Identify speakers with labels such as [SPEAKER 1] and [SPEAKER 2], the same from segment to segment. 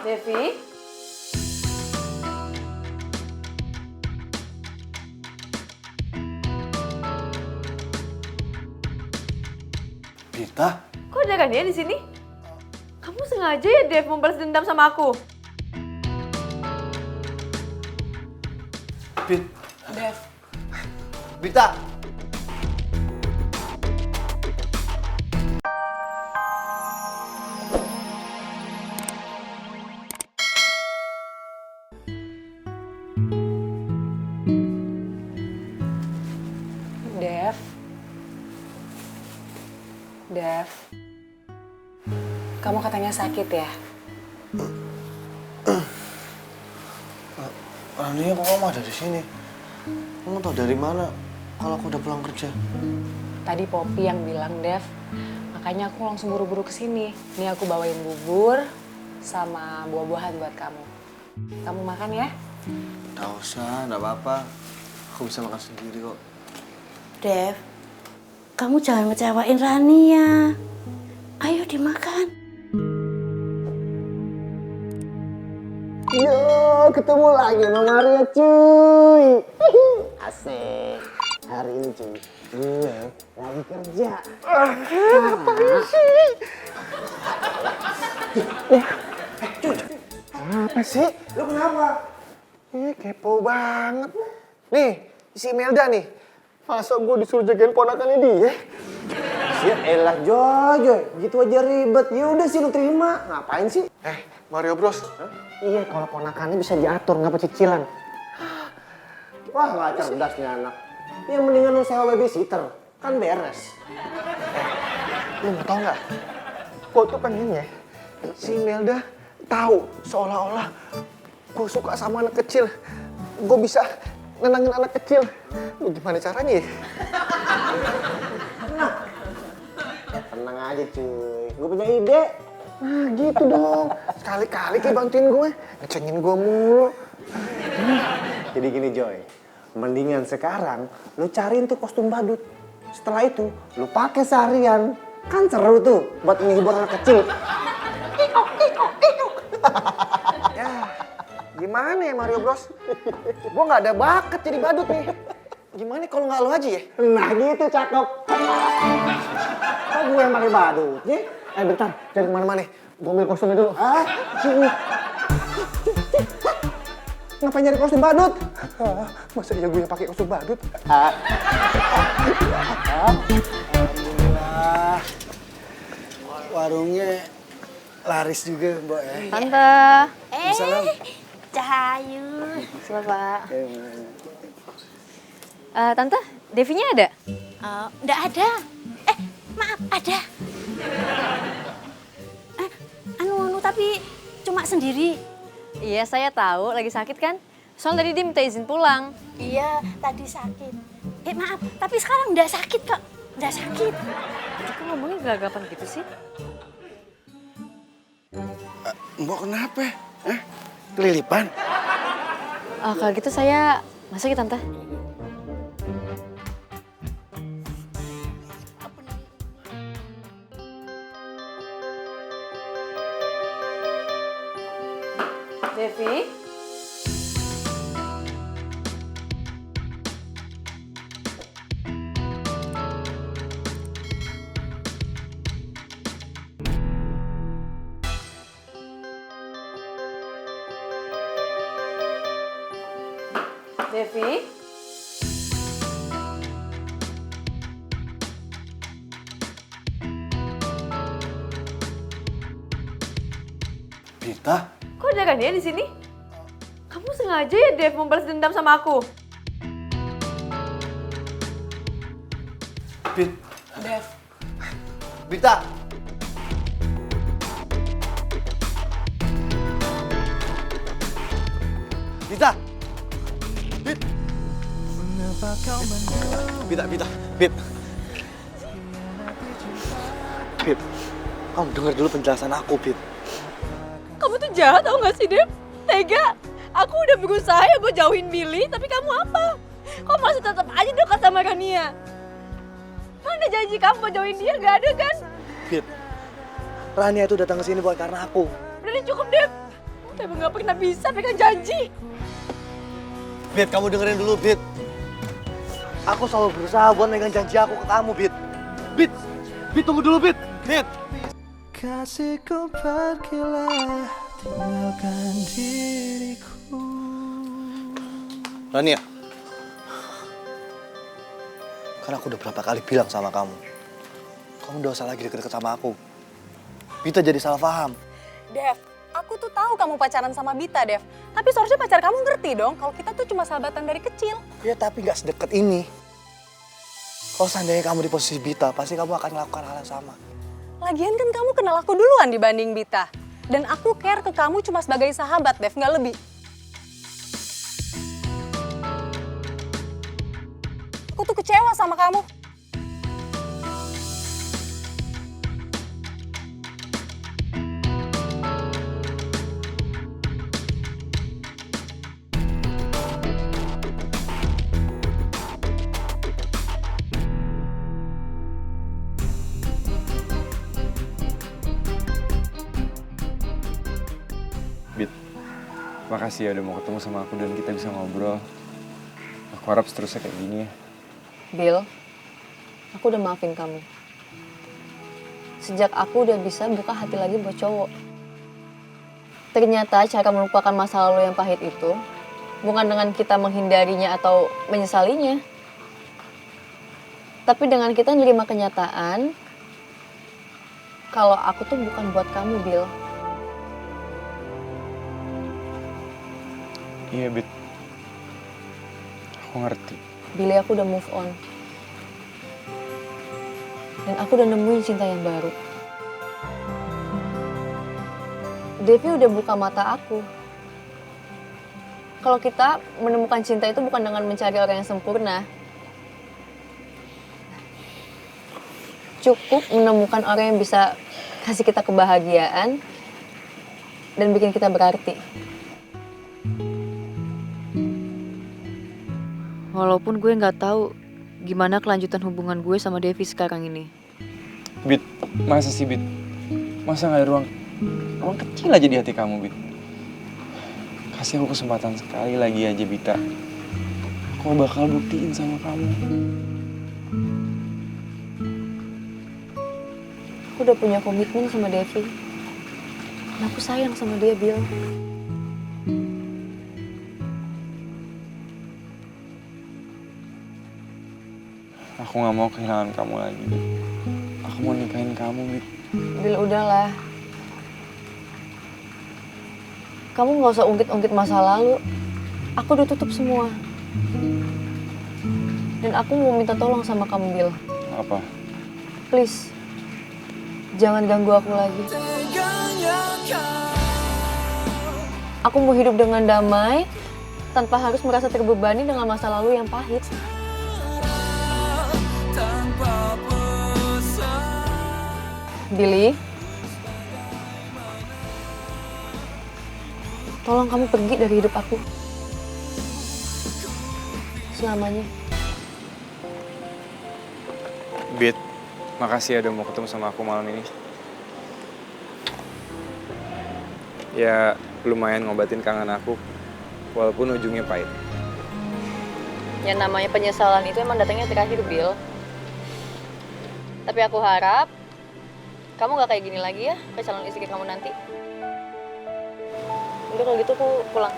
[SPEAKER 1] Devi?
[SPEAKER 2] Bita?
[SPEAKER 1] Kok ada kan dia di sini? Kamu sengaja ya, Dev, membalas dendam sama aku?
[SPEAKER 2] Bit.
[SPEAKER 1] Dev.
[SPEAKER 2] Bita!
[SPEAKER 1] Dev. Dev. Kamu katanya sakit ya?
[SPEAKER 2] Rania, kok kamu ada di sini? Kamu tahu dari mana kalau aku udah pulang kerja?
[SPEAKER 1] Tadi Poppy yang bilang, Dev. Makanya aku langsung buru-buru ke sini. Nih aku bawain bubur sama buah-buahan buat kamu. Kamu makan ya?
[SPEAKER 2] Nggak usah, nggak apa-apa. Aku bisa makan sendiri kok.
[SPEAKER 3] Dev, kamu jangan ngecewain Rania. Ayo dimakan.
[SPEAKER 4] Yo, ketemu lagi sama Maria cuy. Asik. Hari ini cuy, gue lagi kerja. Ngapain sih? Cuy, apa sih? Lu kenapa? Kepo banget. Nih, si Melda nih. Masa gue disuruh jagain ponakannya dia? Ya elah Joy, gitu aja ribet. Ya udah sih lu terima. Ngapain sih?
[SPEAKER 2] Mario Bros.
[SPEAKER 4] Iya, kalau ponakannya bisa diatur, ngapa cicilan. Wah, nggak cerdas nih anak. Ya mendingan lu sewa babysitter, kan beres.
[SPEAKER 2] Lu mau tau nggak? Gue tuh pengennya si Melda tahu seolah-olah gue suka sama anak kecil. Gue bisa nenangin anak kecil. Lu gimana caranya ya?
[SPEAKER 4] Tenang aja cuy, gue punya ide.
[SPEAKER 2] Nah gitu dong. Sekali-kali kayak bantuin gue. Ngecengin gue mulu.
[SPEAKER 4] Jadi gini Joy, mendingan sekarang lu cariin tuh kostum badut. Setelah itu lu pakai seharian. Kan seru tuh buat menghibur anak kecil.
[SPEAKER 2] Ya gimana ya Mario Bros? Gue nggak ada bakat jadi badut nih. Gimana kalau nggak lu aja ya?
[SPEAKER 4] Nah gitu cakep. Kok gue yang pakai badutnya?
[SPEAKER 2] Bentar, cari kemana-mana. Gue ambil kostumnya dulu.
[SPEAKER 4] Ah, sini.
[SPEAKER 2] Ngapain nyari kostum badut? Masa iya gue yang pakai kostum badut?
[SPEAKER 5] Alhamdulillah. Warungnya laris juga, Mbak ya.
[SPEAKER 1] Tante.
[SPEAKER 5] Salam.
[SPEAKER 3] Cahayu.
[SPEAKER 1] Selamat, Pak. Tante, Devinya ada?
[SPEAKER 3] Nggak ada. Maaf, ada. Anu, tapi cuma sendiri.
[SPEAKER 1] Iya, saya tahu. Lagi sakit kan? Soalnya tadi dia minta izin pulang.
[SPEAKER 3] Iya, tadi sakit. Maaf, tapi sekarang nggak sakit kok. Nggak sakit.
[SPEAKER 1] Kok ngomongnya gagapan gitu sih?
[SPEAKER 5] Mbak kenapa? Kelilipan?
[SPEAKER 1] Kalau gitu saya masuk ya, Tante. Devi? Devi?
[SPEAKER 2] Bita?
[SPEAKER 1] Kok ada kan dia di sini? Kamu sengaja ya, Dev, membalas dendam sama aku?
[SPEAKER 2] Bit.
[SPEAKER 1] Dev.
[SPEAKER 2] Bita! Bita! Bit! Bita, Bita, Bit. Bit, kamu dengar dulu penjelasan aku, Bit.
[SPEAKER 1] Kamu tuh jahat tau gak sih, Dev? Tega. Aku udah berusaha ya buat jauhin Billy, tapi kamu apa? Kok masih tetap aja dekat sama Rania? Mana janji kamu buat jauhin dia? Gak ada kan?
[SPEAKER 2] Bit, Rania itu datang ke sini bukan karena aku.
[SPEAKER 1] Udah cukup, Dev. Emang gak pernah bisa pegang janji.
[SPEAKER 6] Bit, kamu dengerin dulu, Bit. Aku selalu berusaha buat megang janji aku ke kamu, Bit. Bit, Bit tunggu dulu, Bit. Bit.
[SPEAKER 2] Kasihku pergilah, tinggalkan diriku.
[SPEAKER 6] Rania, kan aku udah berapa kali bilang sama kamu. Kamu udah usah lagi deket-deket sama aku. Bita jadi salah paham.
[SPEAKER 7] Dev, aku tuh tahu kamu pacaran sama Bita, Dev. Tapi seharusnya pacar kamu ngerti dong kalau kita tuh cuma sahabatan dari kecil.
[SPEAKER 6] Ya tapi gak sedekat ini. Kalau seandainya kamu di posisi Bita, pasti kamu akan melakukan hal yang sama.
[SPEAKER 7] Lagian kan kamu kenal aku duluan dibanding Bita. Dan aku care ke kamu cuma sebagai sahabat, Dev, nggak lebih. Aku tuh kecewa sama kamu.
[SPEAKER 8] Bit, makasih ya udah mau ketemu sama aku dan kita bisa ngobrol. Aku harap seterusnya kayak gini ya.
[SPEAKER 1] Bill, aku udah maafin kamu. Sejak aku udah bisa buka hati lagi buat cowok. Ternyata cara melupakan masa lalu yang pahit itu bukan dengan kita menghindarinya atau menyesalinya. Tapi dengan kita menerima kenyataan kalau aku tuh bukan buat kamu, Bill.
[SPEAKER 8] Iya, Bit. Aku ngerti.
[SPEAKER 1] Billy, aku udah move on. Dan aku udah nemuin cinta yang baru. Devi udah buka mata aku. Kalau kita menemukan cinta itu bukan dengan mencari orang yang sempurna. Cukup menemukan orang yang bisa kasih kita kebahagiaan dan bikin kita berarti. Walaupun gue nggak tahu gimana kelanjutan hubungan gue sama Devi sekarang ini.
[SPEAKER 8] Bit, masa sih, Bit? Masa nggak ada ruang kecil aja di hati kamu, Bit? Kasih aku kesempatan sekali lagi aja, Bita. Aku bakal buktiin sama kamu.
[SPEAKER 1] Aku udah punya komitmen sama Devi. Dan aku sayang sama dia, Bill.
[SPEAKER 8] Aku nggak mau kehilangan kamu lagi, Bit. Aku mau nikahin kamu, Bit.
[SPEAKER 1] Bill, udahlah. Kamu nggak usah ungkit-ungkit masa lalu. Aku udah tutup semua. Dan aku mau minta tolong sama kamu, Bill.
[SPEAKER 8] Apa?
[SPEAKER 1] Please, jangan ganggu aku lagi. Aku mau hidup dengan damai, tanpa harus merasa terbebani dengan masa lalu yang pahit. Billy, tolong kamu pergi dari hidup aku. Selamanya.
[SPEAKER 8] Bit, makasih ya udah mau ketemu sama aku malam ini. Ya, lumayan ngobatin kangen aku, walaupun ujungnya pahit.
[SPEAKER 1] Yang namanya penyesalan itu emang datangnya terakhir, Bill. Tapi aku harap kamu gak kayak gini lagi ya ke calon istri kamu nanti. Udah kalau gitu aku pulang.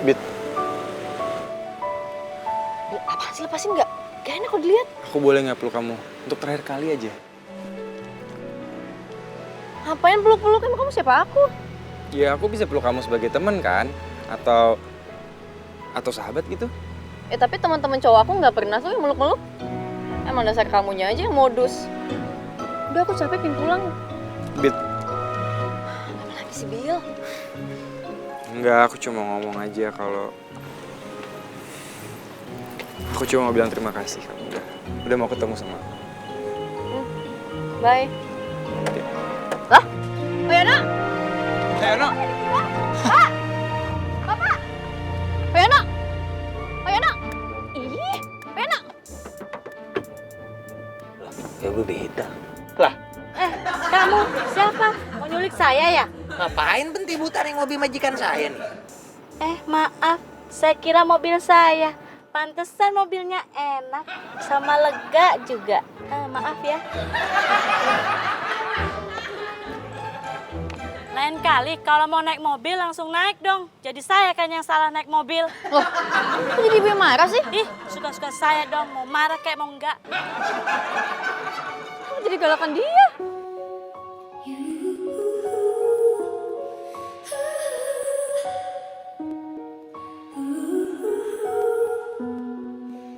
[SPEAKER 8] Bit,
[SPEAKER 1] Apaan sih, lepasin gak? Gak enak kalau dilihat.
[SPEAKER 8] aku boleh nggak peluk kamu untuk terakhir kali aja?
[SPEAKER 1] Ngapain peluk-peluk? Emang kamu siapa aku?
[SPEAKER 8] Ya aku bisa peluk kamu sebagai teman kan? Atau sahabat gitu?
[SPEAKER 1] Tapi teman-teman cowok aku nggak pernah tuh yang meluk-meluk. Emang dasar kamunya aja yang modus. Udah, aku capek, pengen pulang.
[SPEAKER 8] Bit,
[SPEAKER 1] Apa lagi sih, Bill?
[SPEAKER 8] enggak, aku cuma ngomong aja kalau aku cuma mau bilang terima kasih kamu udah mau ketemu sama aku.
[SPEAKER 1] Bye. Lah? Oh ya, Nak?
[SPEAKER 8] Ayo, no.
[SPEAKER 1] Bapak! Oh ya, Nak? Oh ya, Nak? Ih, oh ya, Nak?
[SPEAKER 6] Ya gue beda.
[SPEAKER 3] Kamu siapa? Mau nyulik saya ya?
[SPEAKER 9] Ngapain benti-buta naik mobil majikan saya nih?
[SPEAKER 3] Maaf, saya kira mobil saya. Pantesan mobilnya enak sama lega juga. Maaf ya.
[SPEAKER 10] Lain kali kalau mau naik mobil langsung naik dong. Jadi saya kan yang salah naik mobil.
[SPEAKER 1] Loh, kok jadi ibu yang marah sih?
[SPEAKER 10] Ih, suka-suka saya dong. Mau marah kayak mau enggak.
[SPEAKER 1] Kok jadi galakan dia?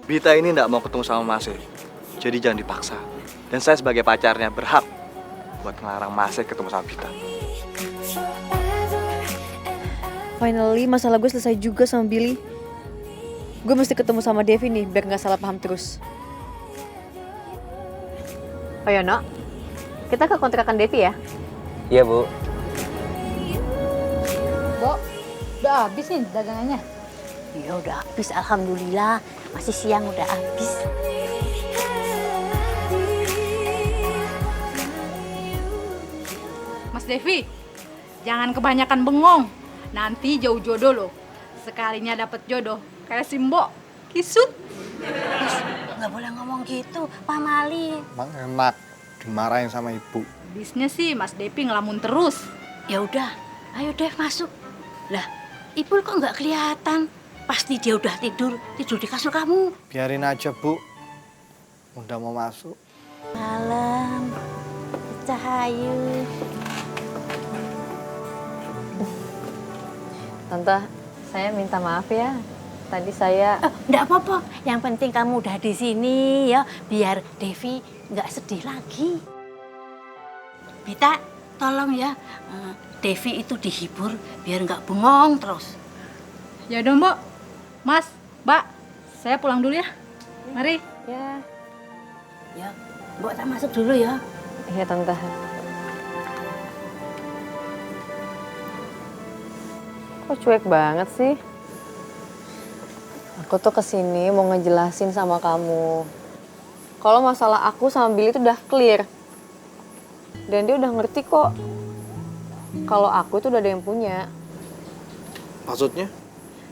[SPEAKER 6] Bita ini nggak mau ketemu sama Mas E. Jadi jangan dipaksa. Dan saya sebagai pacarnya berhak buat ngelarang Mas E ketemu sama Bita.
[SPEAKER 1] Finally, masalah gue selesai juga sama Billy. Gue mesti ketemu sama Devi nih, biar nggak salah paham terus. Oh ya, Nok. Kita ke kontrakan Devi ya?
[SPEAKER 9] Iya, Bu.
[SPEAKER 3] Bo, udah habis nih dagangannya? Iya udah habis, alhamdulillah. Masih siang udah habis.
[SPEAKER 11] Mas Devi, jangan kebanyakan bengong. Nanti jauh jodoh loh. Sekalinya dapet jodoh, kayak si Mbok, kisut.
[SPEAKER 3] Nggak boleh ngomong gitu, Pak Mali.
[SPEAKER 2] Emang enak dimarahin sama ibu.
[SPEAKER 11] Bisnis sih Mas Devi ngelamun terus.
[SPEAKER 3] Ya udah, ayo Dev masuk. Lah, Ipul kok nggak kelihatan? Pasti dia udah tidur di kasur kamu.
[SPEAKER 2] Biarin aja, Bu. Udah mau masuk.
[SPEAKER 3] Malam, Cahayu.
[SPEAKER 1] Tante, saya minta maaf ya. Tadi saya...
[SPEAKER 3] Nggak apa-apa. Yang penting kamu udah di sini ya, biar Devi nggak sedih lagi. Bita, tolong ya, Devi itu dihibur biar nggak bengong terus.
[SPEAKER 11] Ya udah Mbok, Mas, Mbak, saya pulang dulu ya. Mari.
[SPEAKER 1] Ya.
[SPEAKER 3] Ya, Mbok tak masuk dulu ya.
[SPEAKER 1] Iya, Tante. Kok cuek banget sih? Aku tuh kesini mau ngejelasin sama kamu. Kalau masalah aku sama Billy itu udah clear. Dan dia udah ngerti kok. Kalau aku tuh udah ada yang punya.
[SPEAKER 6] Maksudnya?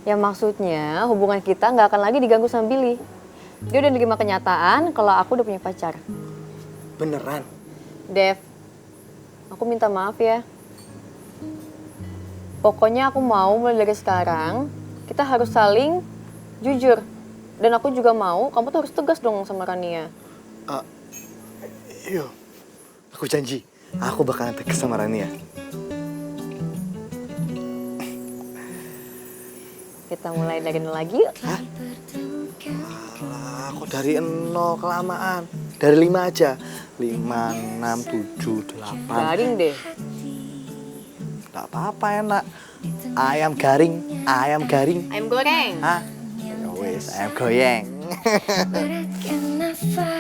[SPEAKER 1] Ya maksudnya hubungan kita nggak akan lagi diganggu sama Billy. Dia udah nerima kenyataan kalau aku udah punya pacar.
[SPEAKER 9] Beneran?
[SPEAKER 1] Dev, aku minta maaf ya. Pokoknya aku mau mulai dari sekarang, kita harus saling jujur. Dan aku juga mau, kamu tuh harus tegas dong sama Rania.
[SPEAKER 6] Iya, aku janji. Aku bakalan tegas sama Rania.
[SPEAKER 1] Kita mulai dari nol lagi yuk.
[SPEAKER 6] Hah? Alah, kok dari 0 kelamaan. Dari 5 aja. 5, 6, 7, 8.
[SPEAKER 1] Garing deh.
[SPEAKER 6] Gak apa-apa enak. Ayam garing, ayam garing.
[SPEAKER 1] Ayam goreng.
[SPEAKER 6] Hah? Ya wes, ayam goyeng.
[SPEAKER 12] But I cannot fight.